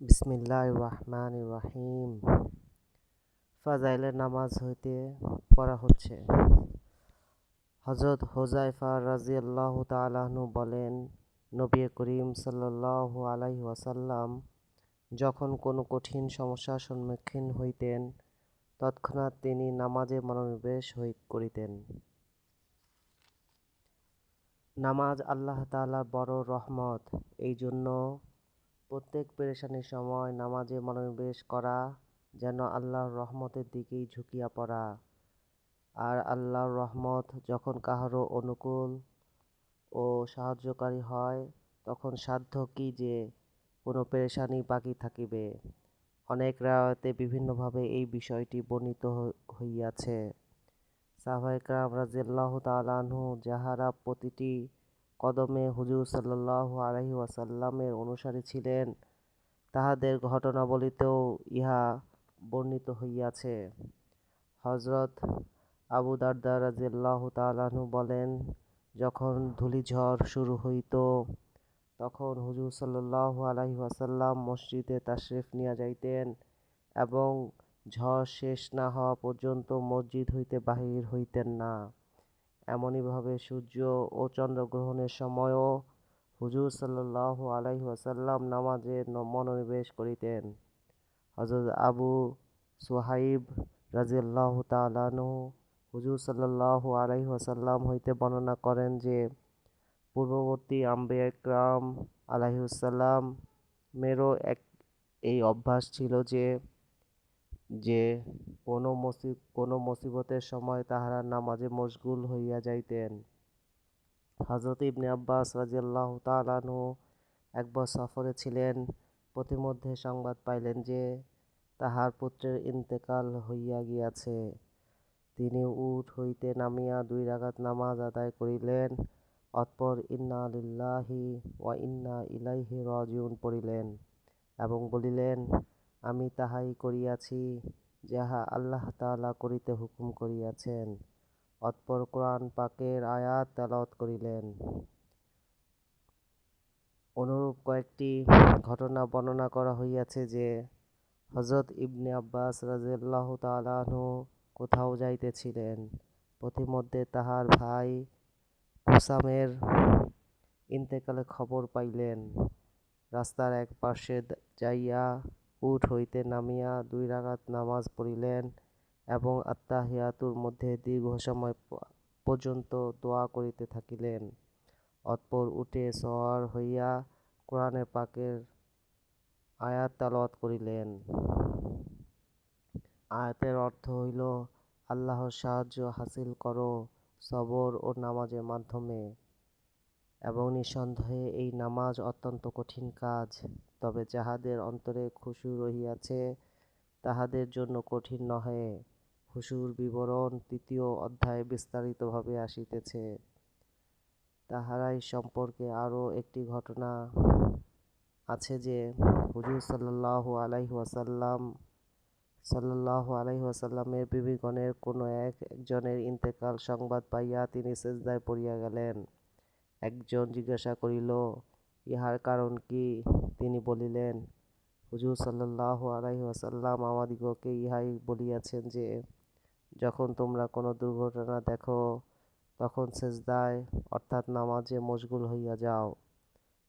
বিসমিল্লাহির রহমানির রহিম। ফাজাইলের নামাজ হইতে পড়া হচ্ছে। হযরত হুযায়ফা রাযিয়াল্লাহু তাআলা আনহু বলেন, নবী করিম সাল্লাল্লাহু আলাইহি ওয়াসাল্লাম যখন কোনো কঠিন সমস্যার সম্মুখীন হইতেন, তৎক্ষণাৎ তিনি নামাজে মনোনিবেশ করিতেন। নামাজ আল্লাহ তাআলার বড় রহমত। এই জন্য প্রত্যেক পেরেশানির সময় নামাজে মনোনিবেশ করা যেন আল্লাহর রহমতের দিকেই ঝুঁকিয়া পড়া। আর আল্লাহর রহমত যখন কাহারও অনুকূল ও সাহায্যকারী হয়, তখন সাধ্য কি যে কোনো পেরেশানি বাকি থাকিবে। অনেক রাওয়ায়তে বিভিন্নভাবে এই বিষয়টি বর্ণিত হইয়াছে। সাহাবায়ে কেরাম রাযিয়াল্লাহু তাআলা আনহু যাহারা প্রতিটি কদমে হুজুর সাল্লাল্লাহু আলাইহি ওয়াসাল্লামের অনুসারী ছিলেন, তাহাদের ঘটনাবলিতেও ইহা বর্ণিত হইয়াছে। হযরত আবু দারদা রাযিয়াল্লাহু তাআলা আনহু বলেন, যখন ধূলিঝড় শুরু হইত, তখন হুজুর সাল্লাল্লাহু আলাইহি ওয়াসাল্লাম মসজিদে তাশরিফ নিয়া যাইতেন এবং ঝড় শেষ না হওয়া পর্যন্ত মসজিদ হইতে বাহির হইতেন না। এমনিভাবে সূর্য ও চন্দ্রগ্রহণের সময়ও হুজুর সাল্লাল্লাহু আলাইহি ওয়াসাল্লাম নামাজে মনোনিবেশ করিতেন। হযরত আবু সুহাইব রাযিয়াল্লাহু তাআলা আনহু হুজুর সাল্লাল্লাহু আলাইহি ওয়াসাল্লাম হইতে বর্ণনা করেন যে, পূর্ববর্তী আম্বিয়া কিরাম আলাইহিসসালামেরও এই অভ্যাস ছিল যে যে কোনো মুসিবতের সময় তাহারা নামাজে মশগুল হইয়া যাইতেন। হযরত ইবনে আব্বাস রাযিয়াল্লাহু তাআলা আনহু একবার সফরে ছিলেন, পথিমধ্যে সংবাদ পাইলেন যে তাহার পুত্রের ইন্তেকাল হইয়া গিয়াছে। তিনি উট হইতে নামিয়া 2 রাকাত নামাজ আদায় করিলেন, অতঃপর ইন্না লিল্লাহি ওয়া ইন্না ইলাইহি রাজিউন পড়িলেন এবং বলিলেন, আমি তাহাই করিয়াছি যাহা আল্লাহ তাআলা করিতে হুকুম করিয়াছেন। অতঃপর কোরআন পাকের আয়াত তেলাওয়াত করিলেন। অনুরূপ কয়েকটি ঘটনা বর্ণনা করা হইয়াছে যে, হযরত ইবনে আব্বাস রাযিয়াল্লাহু তাআলা আনহু কোথাও যাইতেছিলেন, পথিমধ্যে তাহার ভাই কুসামের ইন্তেকালের খবর পাইলেন। রাস্তার এক পার্শ্বে যাইয়া উট হইতে নামিয়া 2 রাকাত নামাজ পড়িলেন এবং আত্তাহিয়াতুর মধ্যে দীর্ঘ সময় পর্যন্ত দোয়া করিতে থাকিলেন। অতঃপর উটে সওয়ার হইয়া কোরআন পাকের আয়াত তেলাওয়াত করিলেন। আয়াতের অর্থ হইল, আল্লাহর সাহায্য হাসিল করো সবর ও নামাজের মাধ্যমে, এবং নিঃসন্দেহে এই নামাজ অত্যন্ত কঠিন কাজ। তবে যাহাদের অন্তরে খুশু রহিয়াছে, তাহাদের জন্য কঠিন নহে। খুশুর বিবরণ 3য় অধ্যায়ে বিস্তারিতভাবে আসিতেছে। তাহারাই সম্পর্কে আরও একটি ঘটনা আছে যে, হুজুর সাল্লাল্লাহু আলাইহি ওয়াসাল্লামের বিবিগণের কোনো একজনের ইন্তেকাল সংবাদ পাইয়া তিনি সিজদায় পড়িয়া গেলেন। একজন জিজ্ঞাসা করিল, ইহার কারণ কি? তিনি বলিলেন, হুজুর সাল্লাল্লাহু আলাইহি ওয়াসাল্লাম আমাদিগকে ইহাই বলিয়াছেন যে, যখন তোমরা কোনো দুর্ঘটনা দেখো, তখন সিজদায় অর্থাৎ নামাজে মশগুল হইয়া যাও।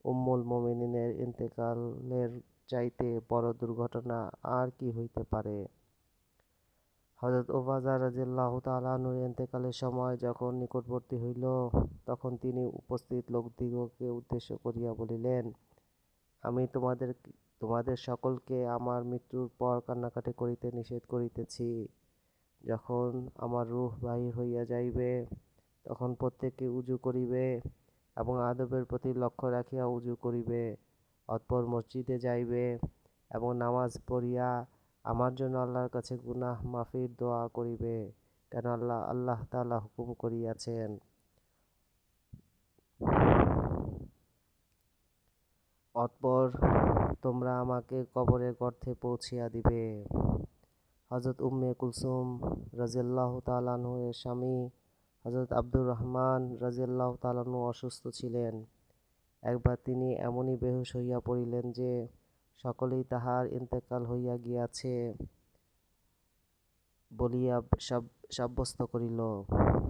উম্মুল মুমিনিনের ইন্তেকালের চাইতে বড় দুর্ঘটনা আর কি হইতে পারে। হযরত উবাদা রাযিয়াল্লাহু তাআলা আনহুর ইন্তেকালের সময় যখন নিকটবর্তী হইল, তখন তিনি উপস্থিত লোকদিগকে উদ্দেশ্য করিয়া বলিলেন, আমি তোমাদের সকলকে আমার মৃত্যুর পর কান্নাকাটি করিতে নিষেধ করিতেছি। যখন আমার রূহ বাহির হইয়া যাইবে, তখন প্রত্যেকে উযু করিবে এবং আদবের প্রতি লক্ষ্য রাখিয়া উযু করিবে। অতঃপর মসজিদে যাইবে এবং নামাজ পড়িয়া আমার জন্য আল্লাহর কাছে গুনাহ মাফির দোয়া করিবে, কেন আল্লাহ তাআলা হুকুম করিয়াছেন। অতঃপর তোমরা আমাকে কবরের গর্তে পৌঁছিয়া দিবে। হযরত উম্মে কুলসুম রাযিয়াল্লাহু তাআলা আনহু এর স্বামী হযরত আব্দুর রহমান রাযিয়াল্লাহু তাআলা আনহু অসুস্থ ছিলেন। একবার তিনি এমনই বেহুশ হইয়া পড়িলেন যে সকলেই তাহার ইন্তেকাল হইয়া গিয়াছে বলিয়া সাব্যস্ত করিল।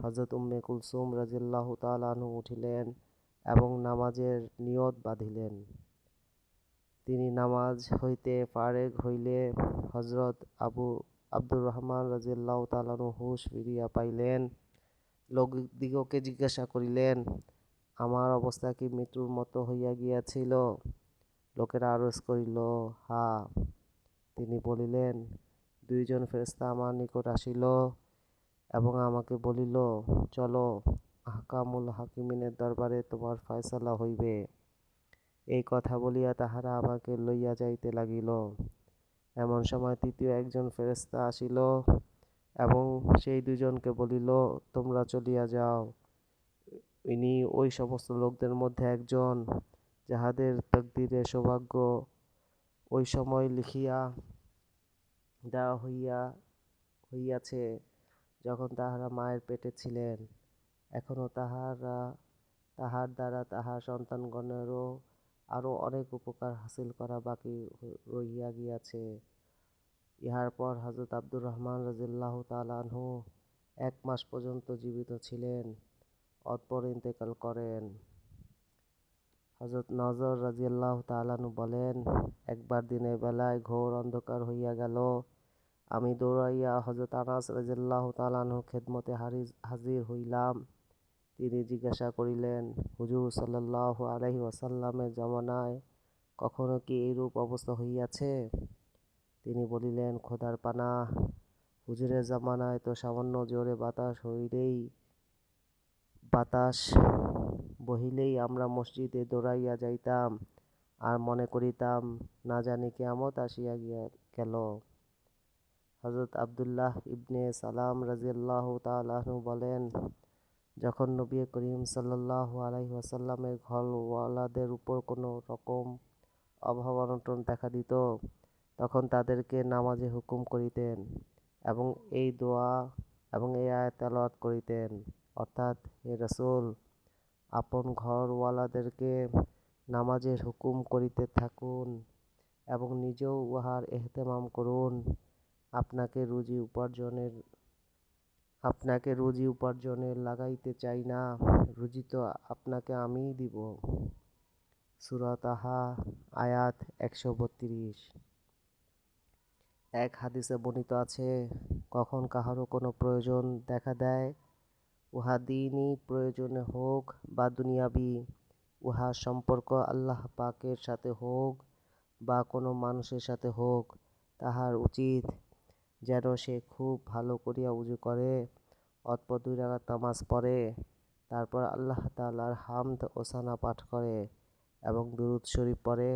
হযরত উম্মে কুলসুম রাদিয়াল্লাহু তাআলা আনহু উঠিলেন এবং নামাজের নিয়ত বাঁধিলেন। তিনি নামাজ হইতে ফারেগ হইলে হযরত আব্দুর রহমান রাদিয়াল্লাহু তাআলা আনহু হুঁশ ফিরিয়া পাইলেন। লোকদিগকে জিজ্ঞাসা করিলেন, আমার অবস্থা কি মৃত্যুর মতো হইয়া গিয়াছিল? লোকেরা আরজ করিল, হা। তিনি বলিলেন, দুইজন ফেরেশতা আমার নিকট আসিল এবং আমাকে বলিল, চলো, আহকামুল হাকিমিনের দরবারে তোমার ফয়সালা হইবে। এই কথা বলিয়া তাহারা আমাকে লইয়া যাইতে লাগিল। এমন সময় তৃতীয় একজন ফেরেশতা আসিল এবং সেই দুইজনকে বলিল, তোমরা চলিয়া যাও। ইনি ওই সমস্ত লোকদের মধ্যে একজন যাহাদের তকদিরে সৌভাগ্য ওই সময় লিখিয়া দেওয়া হইয়াছে যখন তাহারা মায়ের পেটে ছিলেন। এখনও তাহার দ্বারা তাহার সন্তানগণেরও আরও অনেক উপকার হাসিল করা বাকি রহিয়া গিয়াছে। ইহার পর হযরত আব্দুর রহমান রাদিয়াল্লাহু তাআলা আনহু 1 মাস পর্যন্ত জীবিত ছিলেন, অতঃপর ইন্তেকাল করেন। হযরত নজর রাদিয়াল্লাহু তাআলা আনহু বলেন, একবার দিনের বেলায় ঘোর অন্ধকার হইয়া গেল। আমি দৌড়াইয়া হযরত আনাস রাদিয়াল্লাহু তাআলা আনহুর খেদমতে হাজির হইলাম। তিনি জিজ্ঞাসা করিলেন, হুজুর সাল্লাল্লাহু আলাইহি ওয়াসাল্লামের জামানায় কখনো কি এইরূপ অবস্থা হইয়াছে? তিনি বলিলেন, খোদার পানাহ, হুজুরের জামানায় তো সামান্য জোরে বাতাস বহিলেই আমরা মসজিদে দৌড়াইয়া যাইতাম আর মনে করিতাম না জানি কিয়ামত আসিয়া গেল। হযরত আব্দুল্লাহ ইবনে সালাম রাদিয়াল্লাহু তাআলা আনহু বলেন, যখন নবী করিম সাল্লাল্লাহু আলাইহি ওয়াসাল্লামের ঘরওয়ালাদের উপর কোনো রকম অভাব অনটন দেখা দিত, তখন তাদেরকে নামাজে হুকুম করিতেন এবং এই দোয়া এবং এই আয়াত তেলাওয়াত করিতেন, অর্থাৎ, হে রাসূল, আপন ঘরওয়ালাদেরকে নামাজের হুকুম করিতে থাকুন এবং নিজেও উহার এহতেমাম করুন। আপনাকে রুজি উপার্জনে লাগাইতে চাই না, রুজি তো আপনাকে আমিই দিব। সূরা তাহা, আয়াত 132। এক হাদিসে বর্ণিত আছে, কখন কাহারও কোনো প্রয়োজন দেখা দেয়, উহা দীনী প্রয়োজনে হোক বা দুনিয়াবি, উহার সম্পর্ক আল্লাহ পাকের সাথে হোক বা কোনো মানুষের সাথে হোক, তাহার উচিত যেন সে খুব ভালো করিয়া উযু করে, অতঃপর 2 রাকাত নামাজ পড়ে, তারপর আল্লাহ তাআলার হামদ ও সানা পাঠ করে এবং দুরূদ শরীফ পড়ে,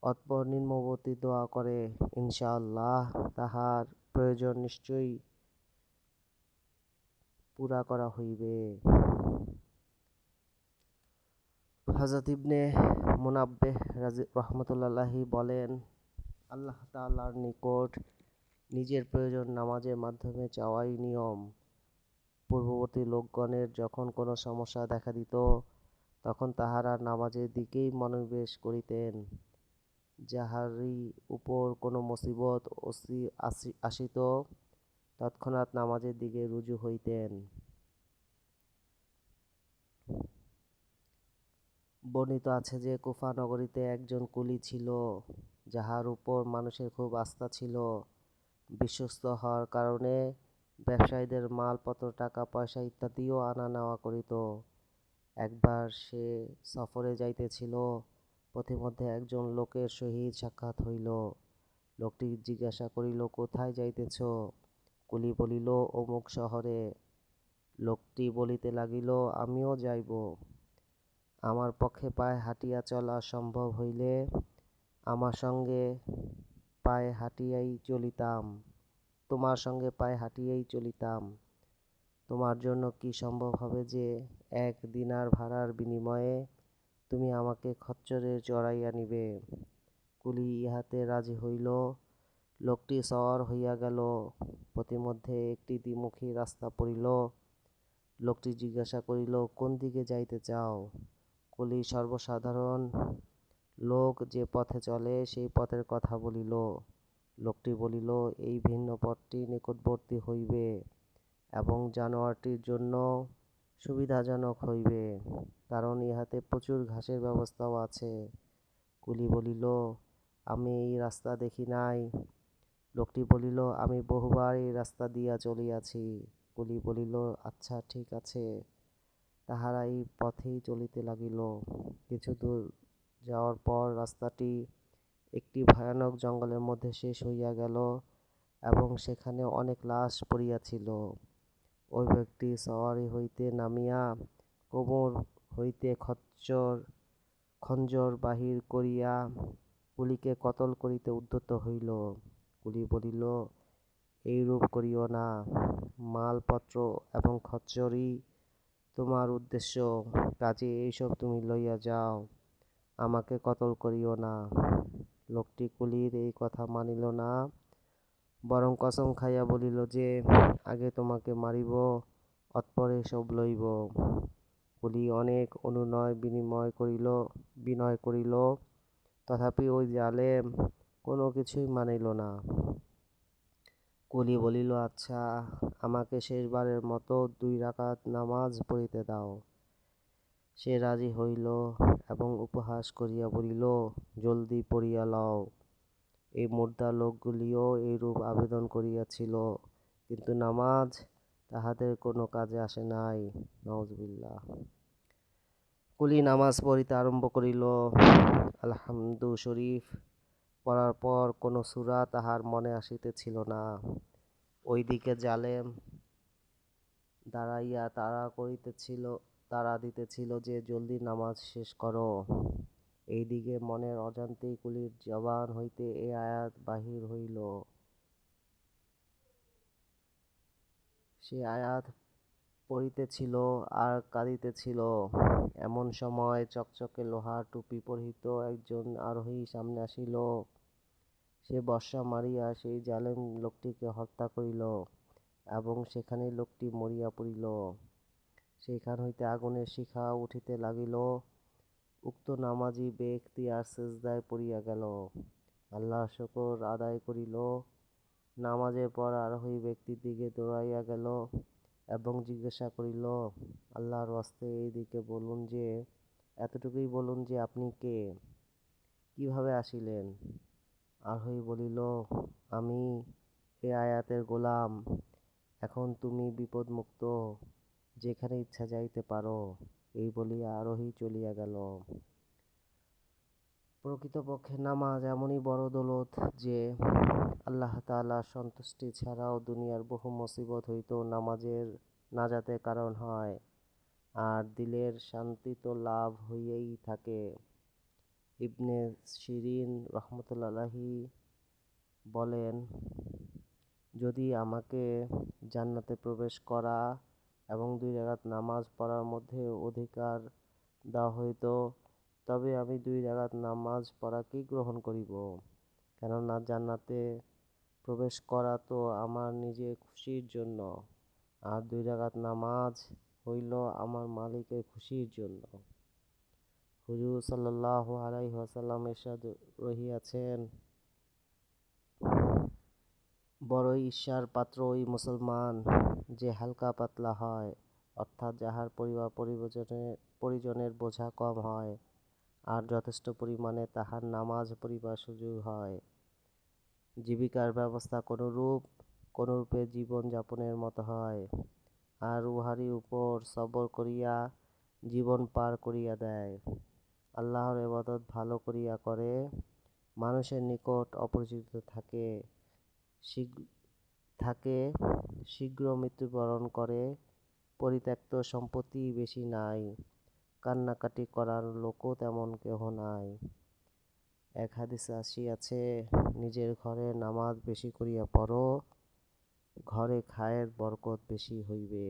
অতঃপর নিম্নবর্তী দোয়া করে, ইনশাআল্লাহ তাহার প্রয়োজন নিশ্চয়ই পুরা করা হইবে। হযরত ইবনে মুনাব্বিহ রাহমাতুল্লাহি বলেন, আল্লাহ তাআলার নিকট নিজের প্রয়োজন নামাজের মাধ্যমে চাওয়াই নিয়ম। পূর্ববর্তী লোকগণের যখন কোনো সমস্যা দেখা দিত, তখন তাহারা নামাজের দিকেই মনোনিবেশ করিতেন। যাহারই উপর কোনো মুসিবত আসিত, তৎক্ষণাৎ নামাজের দিকে রুজু হইতেন। বর্ণিত আছে যে, কুফা নগরীতে একজন কুলি ছিল, যাহার উপর মানুষের খুব আস্থা ছিল। বিশ্বস্ত হওয়ার কারণে ব্যবসায়ীদের মালপত্র, টাকা পয়সা ইত্যাদিও আনা নেওয়া করিত। একবার সে সফরে যাইতেছিল, পথিমধ্যে একজন লোকের সহিত সাক্ষাৎ হইল। লোকটি জিজ্ঞাসা করিল, কোথায় যাইতেছ? কুলি বলিল, অমুক শহরে। লোকটি বলিতে লাগিল, আমিও যাইব। আমার পক্ষে পায়ে হাঁটিয়া চলা সম্ভব হইলে তোমার সঙ্গে পায়ে হাঁটিয়াই চলিতাম। তোমার জন্য কি সম্ভব হবে যে 1 দিনার ভাড়ার বিনিময়ে তুমি আমাকে খচ্চরে চড়াইয়া নিবে? কুলি ইহাতে রাজি হইল। লোকটি সওয়ার হইয়া গেল। পথিমধ্যে একটি দ্বিমুখী রাস্তা পড়িল। লোকটি জিজ্ঞাসা করিল, কোন দিকে যাইতে চাও? কুলি সর্বসাধারণ লোক যে পথে চলে সেই পথের কথা বলিল। লোকটি বলিল, এই ভিন্ন পথটি নিকটবর্তী হইবে এবং জানোয়ারটির জন্য সুবিধাজনক হইবে, কারণ ইহাতে প্রচুর ঘাসের ব্যবস্থাও আছে। কুলি বলিল, আমি এই রাস্তা দেখি নাই। লোকটি বলিল, আমি বহুবার এই রাস্তা দিয়া চলিয়াছি। কুলি বলিল, আচ্ছা ঠিক আছে। তাহারা এই পথেই চলিতে লাগিল। কিছু দূর যাওয়ার পর রাস্তাটি একটি ভয়ানক জঙ্গলের মধ্যে শেষ হইয়া গেল এবং সেখানে অনেক লাশ পড়িয়াছিল। ওই ব্যক্তি সওয়ারি হইতে নামিয়া কোমর হইতে খঞ্জর বাহির করিয়া কুলিকে কতল করিতে উদ্যত হইল। কুলি বলিল, এইরূপ করিও না। মালপত্র এবং খচ্চরই তোমার উদ্দেশ্য, কাজে এইসব তুমি লইয়া যাও, আমাকে কতল করিও না। লোকটি কুলির এই কথা মানিল না, বরং কসম খাইয়া বলিল যে, আগে তোমাকে মারিব, অতঃপর এসব লইব। কুলি অনেক অনুনয় বিনয় করিল, তথাপি ওই জালেম কোনো কিছুই মানিল না। কুলি বলিল, আচ্ছা, আমাকে শেষবারের মতো 2 রাকাত নামাজ পড়িতে দাও। সে রাজি হইল এবং উপহাস করিয়া বলিল, জলদি পড়িয়া লও। এই মুর্দা লোকগুলিও এইরূপ আবেদন করিয়াছিল, কিন্তু নামাজ তাহাদের কোনো কাজে আসে নাই। নাউজুবিল্লাহ। কুলি নামাজ পড়িতে আরম্ভ করিল। আলহামদু শরীফ পড়ার পর কোনো সূরা তাহার মনে আসিতেছিল না। ওইদিকে জালেম দাঁড়াইয়া তাড়া দিতেছিল যে, জলদি নামাজ শেষ করো। এইদিকে মনের অজান্তেই কুলির জবান হইতে এ আয়াত বাহির হইল। সে আয়াত পড়িতেছিল আর কাঁদিতেছিল। এমন সময় চকচকে লোহার টুপি পরিহিত একজন আরোহী সামনে আসিল। সে বর্শা মারিয়া সেই জালেম লোকটিকে হত্যা করিল এবং সেখানেই লোকটি মরিয়া পড়িল। সেইখান হইতে আগুনের শিখা উঠিতে লাগিল। উক্ত নামাজি ব্যক্তি আর সিজদায় পড়িয়া গেল। আল্লাহর শুকর আদায় করিল। নামাজের পর আরোহী ব্যক্তির দিকে দৌড়াইয়া গেল এবং জিজ্ঞাসা করিল, আল্লাহর ওয়াস্তে এতটুকুই বলুন যে আপনি কে, কিভাবে আসিলেন? আরোহী বলিল, আমি এ আয়াতের গোলাম। এখন তুমি বিপদমুক্ত, যেখানে ইচ্ছা যাইতে পারো। এই বলিয়া আরোহী চলিয়া গেল। প্রকৃতপক্ষে নামাজ এমনই বড় দৌলত যে, আল্লাহ তাআলার সন্তুষ্টি ছাড়াও দুনিয়ার বহু মুসিবত হইতেও নামাজের নাজাতের কারণ হয়, আর দিলের শান্তি তো লাভ হইয়াই থাকে। ইবনে সিরিন রহমতুল্লাহ আলাইহি বলেন, যদি আমাকে জান্নাতে প্রবেশ করা এবং 2 রাকাত নামাজ পড়ার মধ্যে অধিকার দেওয়া হইত, তবে আমি 2 রাকাত নামাজ পড়াকেই গ্রহণ করিব, কেননা জান্নাতে প্রবেশ করা তো আমার নিজের খুশির জন্য, আর 2 রাকাত নামাজ হইল আমার মালিকের খুশির জন্য। হুজুর সাল্লাল্লাহু আলাইহি ওয়াসাল্লাম ইরশাদ রহিয়াছেন, বড়ই ঈর্ষার পাত্র ওই মুসলমান যে হালকা পাতলা হয়, অর্থাৎ যাহার পরিবার পরিজনের বোঝা কম হয় আর যথেষ্ট পরিমাণে তাহার নামাজ পড়িবার সুযোগ হয়। জীবিকার ব্যবস্থা কোনরূপে জীবন যাপনের মতো হয়, আর উহারই উপর সবর করিয়া জীবন পার করিয়া দেয়। আল্লাহর ইবাদত ভালো করিয়া করে, মানুষের নিকট অপরিচিত থাকে, শীঘ্র মৃত্যুবরণ করে, পরিত্যক্ত সম্পত্তি বেশি নাই, কান্নাকাটি করার লোকও তেমন কেহ নাই। এক হাদিসে আসিয়াছে, নিজের ঘরে নামাজ বেশি করিয়া পড়ো, ঘরে খায়ের বরকত বেশি হইবে।